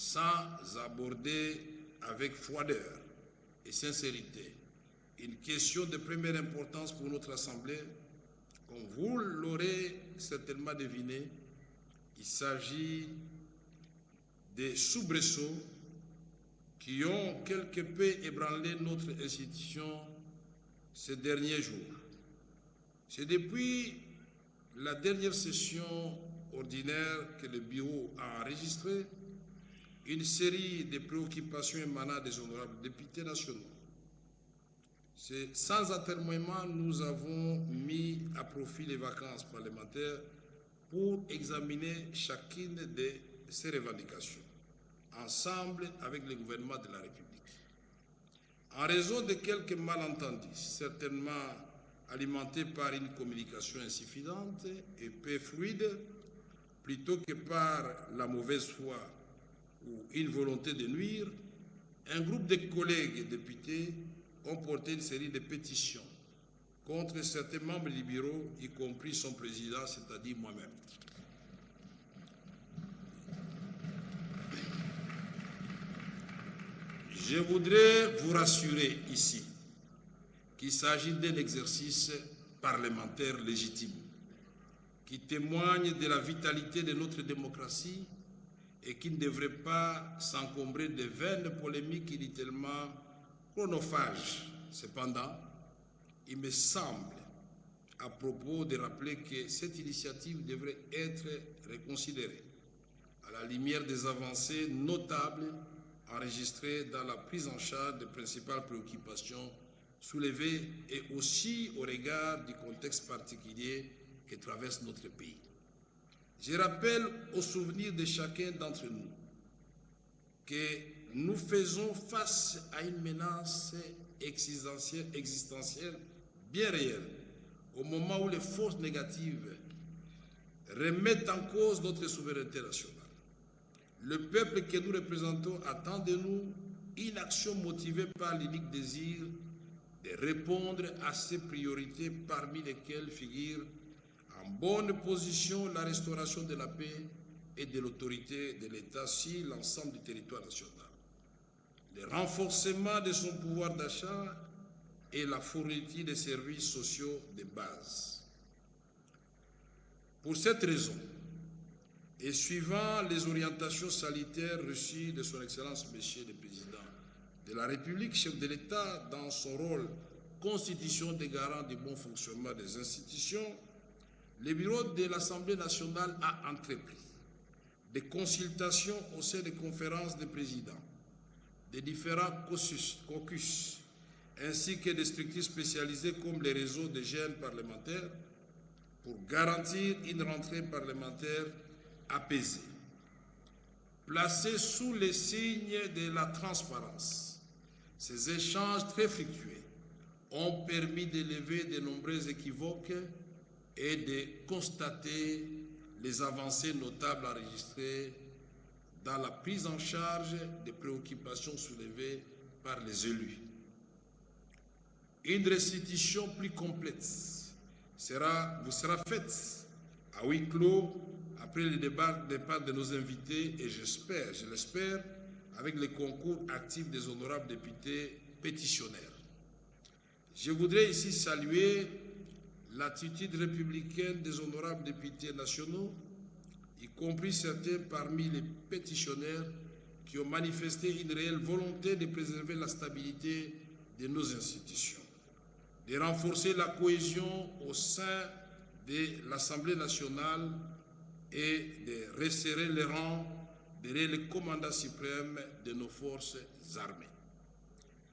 sans aborder avec froideur et sincérité une question de première importance pour notre Assemblée, comme vous l'aurez certainement deviné, il s'agit des soubresauts qui ont quelque peu ébranlé notre institution ces derniers jours. C'est depuis la dernière session ordinaire que le bureau a enregistré une série de préoccupations émanant des honorables députés nationaux. Sans atermoiement, nous avons mis à profit les vacances parlementaires pour examiner chacune de ces revendications, ensemble avec le gouvernement de la République. En raison de quelques malentendus, certainement alimentés par une communication insuffisante et peu fluide, plutôt que par la mauvaise foi ou une volonté de nuire, un groupe de collègues députés ont porté une série de pétitions contre certains membres du bureau, y compris son président, c'est-à-dire moi-même. Je voudrais vous rassurer ici qu'il s'agit d'un exercice parlementaire légitime qui témoigne de la vitalité de notre démocratie et qui ne devrait pas s'encombrer de vaines polémiques inutilement chronophages. Cependant, il me semble à propos de rappeler que cette initiative devrait être reconsidérée à la lumière des avancées notables enregistrées dans la prise en charge des principales préoccupations soulevées et aussi au regard du contexte particulier que traverse notre pays. Je rappelle au souvenir de chacun d'entre nous que nous faisons face à une menace existentielle bien réelle au moment où les forces négatives remettent en cause notre souveraineté nationale. Le peuple que nous représentons attend de nous une action motivée par l'unique désir de répondre à ces priorités parmi lesquelles figure en bonne position la restauration de la paix et de l'autorité de l'État sur l'ensemble du territoire national, le renforcement de son pouvoir d'achat et la fourniture des services sociaux de base. Pour cette raison, et suivant les orientations sanitaires reçues de son Excellence Monsieur le Président de la République, chef de l'État, dans son rôle constitution des garants du bon fonctionnement des institutions, le bureau de l'Assemblée nationale a entrepris des consultations au sein des conférences des présidents, des différents caucus, ainsi que des structures spécialisées comme les réseaux de jeunes parlementaires pour garantir une rentrée parlementaire apaisée. Placés sous les signes de la transparence, ces échanges très fructueux ont permis d'élever de nombreux équivoques et de constater les avancées notables enregistrées dans la prise en charge des préoccupations soulevées par les élus. Une restitution plus complète vous sera faite à huis clos après le départ de nos invités et je l'espère, avec le concours actif des honorables députés pétitionnaires. Je voudrais ici saluer l'attitude républicaine des honorables députés nationaux, y compris certains parmi les pétitionnaires qui ont manifesté une réelle volonté de préserver la stabilité de nos institutions, de renforcer la cohésion au sein de l'Assemblée nationale et de resserrer les rangs derrière le commandant suprême de nos forces armées.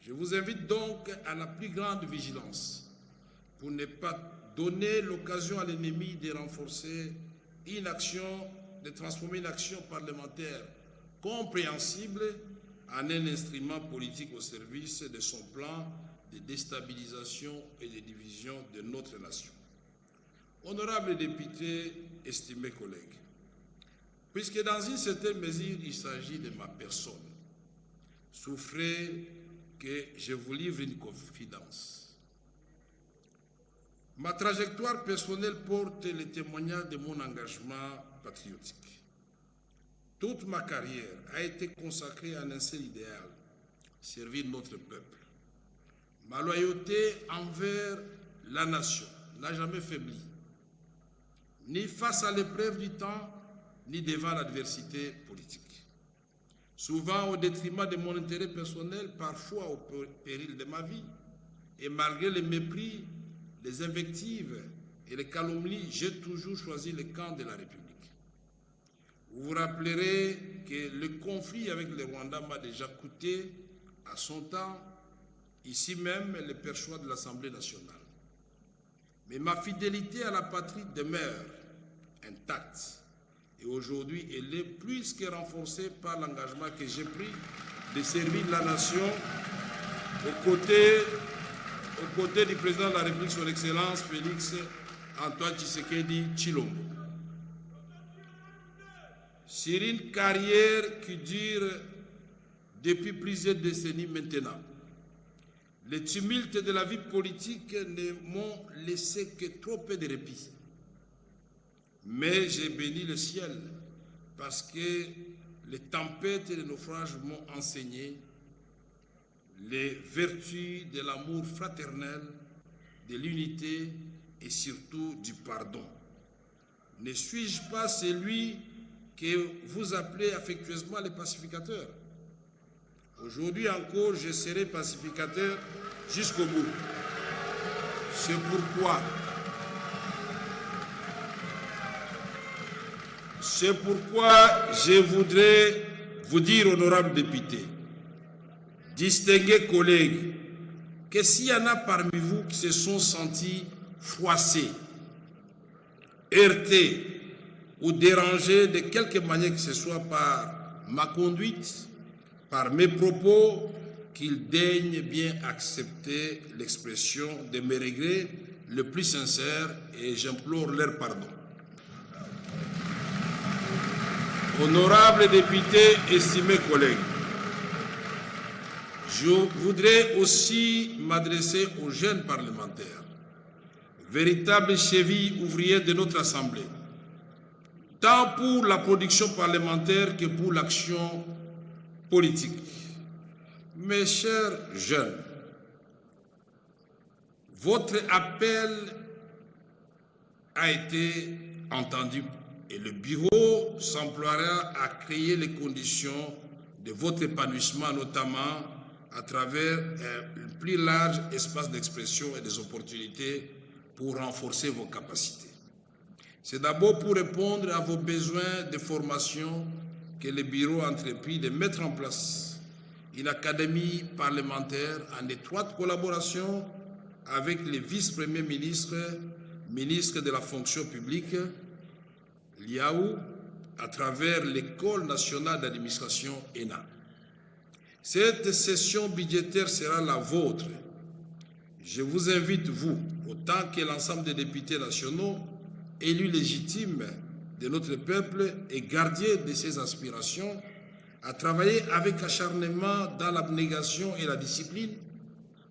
Je vous invite donc à la plus grande vigilance pour ne pas donner l'occasion à l'ennemi de renforcer une action, de transformer une action parlementaire compréhensible en un instrument politique au service de son plan de déstabilisation et de division de notre nation. Honorables députés, estimés collègues, puisque dans une certaine mesure il s'agit de ma personne, souffrez que je vous livre une confidence. Ma trajectoire personnelle porte le témoignage de mon engagement patriotique. Toute ma carrière a été consacrée à un seul idéal, servir notre peuple. Ma loyauté envers la nation n'a jamais faibli, ni face à l'épreuve du temps, ni devant l'adversité politique. Souvent au détriment de mon intérêt personnel, parfois au péril de ma vie, et malgré les mépris, les invectives et les calomnies, j'ai toujours choisi le camp de la République. Vous vous rappellerez que le conflit avec le Rwanda m'a déjà coûté, à son temps, ici même, le perchoir de l'Assemblée nationale. Mais ma fidélité à la patrie demeure intacte. Et aujourd'hui, elle est plus que renforcée par l'engagement que j'ai pris de servir la nation aux côtés du président de la République, son Excellence Félix Antoine Tshisekedi Tshilombo. Sur une carrière qui dure depuis plusieurs décennies maintenant, les tumultes de la vie politique ne m'ont laissé que trop peu de répit. Mais j'ai béni le ciel parce que les tempêtes et les naufrages m'ont enseigné les vertus de l'amour fraternel, de l'unité et surtout du pardon. Ne suis-je pas celui que vous appelez affectueusement les pacificateurs? Aujourd'hui encore, je serai pacificateur jusqu'au bout. C'est pourquoi je voudrais vous dire, honorables députés, distingués collègues, que s'il y en a parmi vous qui se sont sentis froissés, heurtés ou dérangés de quelque manière que ce soit par ma conduite, par mes propos, qu'ils daignent bien accepter l'expression de mes regrets le plus sincères et j'implore leur pardon. Honorables députés, estimés collègues, je voudrais aussi m'adresser aux jeunes parlementaires, véritables chevilles ouvrières de notre Assemblée, tant pour la production parlementaire que pour l'action politique. Mes chers jeunes, votre appel a été entendu et le bureau s'emploiera à créer les conditions de votre épanouissement, notamment à travers un plus large espace d'expression et des opportunités pour renforcer vos capacités. C'est d'abord pour répondre à vos besoins de formation que le bureau a entrepris de mettre en place une académie parlementaire en étroite collaboration avec les vice-premiers ministres, ministres de la fonction publique, l'IAU, à travers l'École nationale d'administration ENA. Cette session budgétaire sera la vôtre. Je vous invite, vous, autant que l'ensemble des députés nationaux, élus légitimes de notre peuple et gardiens de ses aspirations, à travailler avec acharnement dans l'abnégation et la discipline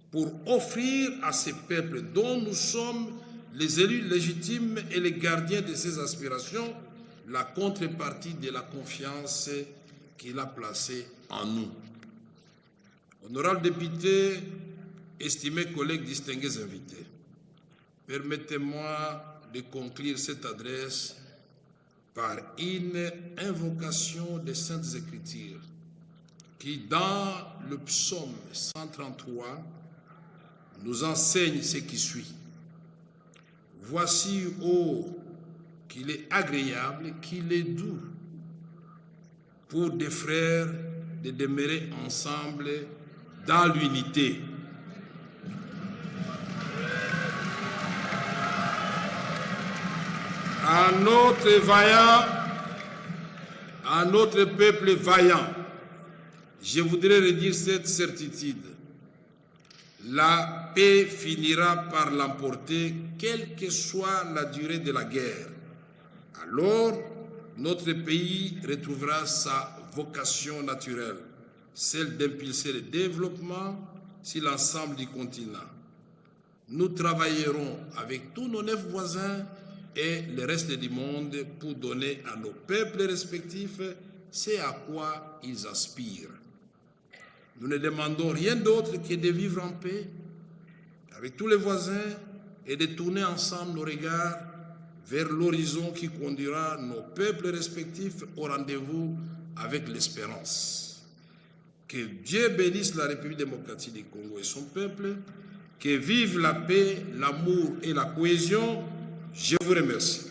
pour offrir à ces peuples dont nous sommes les élus légitimes et les gardiens de ses aspirations la contrepartie de la confiance qu'il a placée en nous. Honorables députés, estimés collègues, distingués invités, permettez-moi de conclure cette adresse par une invocation des Saintes Écritures qui, dans le psaume 133, nous enseigne ce qui suit. Voici, ô, qu'il est agréable, qu'il est doux pour des frères de demeurer ensemble dans l'unité. À notre peuple vaillant, je voudrais redire cette certitude. La paix finira par l'emporter, quelle que soit la durée de la guerre. Alors, notre pays retrouvera sa vocation naturelle, celle d'impulser le développement sur l'ensemble du continent. Nous travaillerons avec tous nos 9 voisins et le reste du monde pour donner à nos peuples respectifs c'est à quoi ils aspirent. Nous ne demandons rien d'autre que de vivre en paix avec tous les voisins et de tourner ensemble nos regards vers l'horizon qui conduira nos peuples respectifs au rendez-vous avec l'espérance. Que Dieu bénisse la République démocratique du Congo et son peuple, que vive la paix, l'amour et la cohésion. Je vous remercie.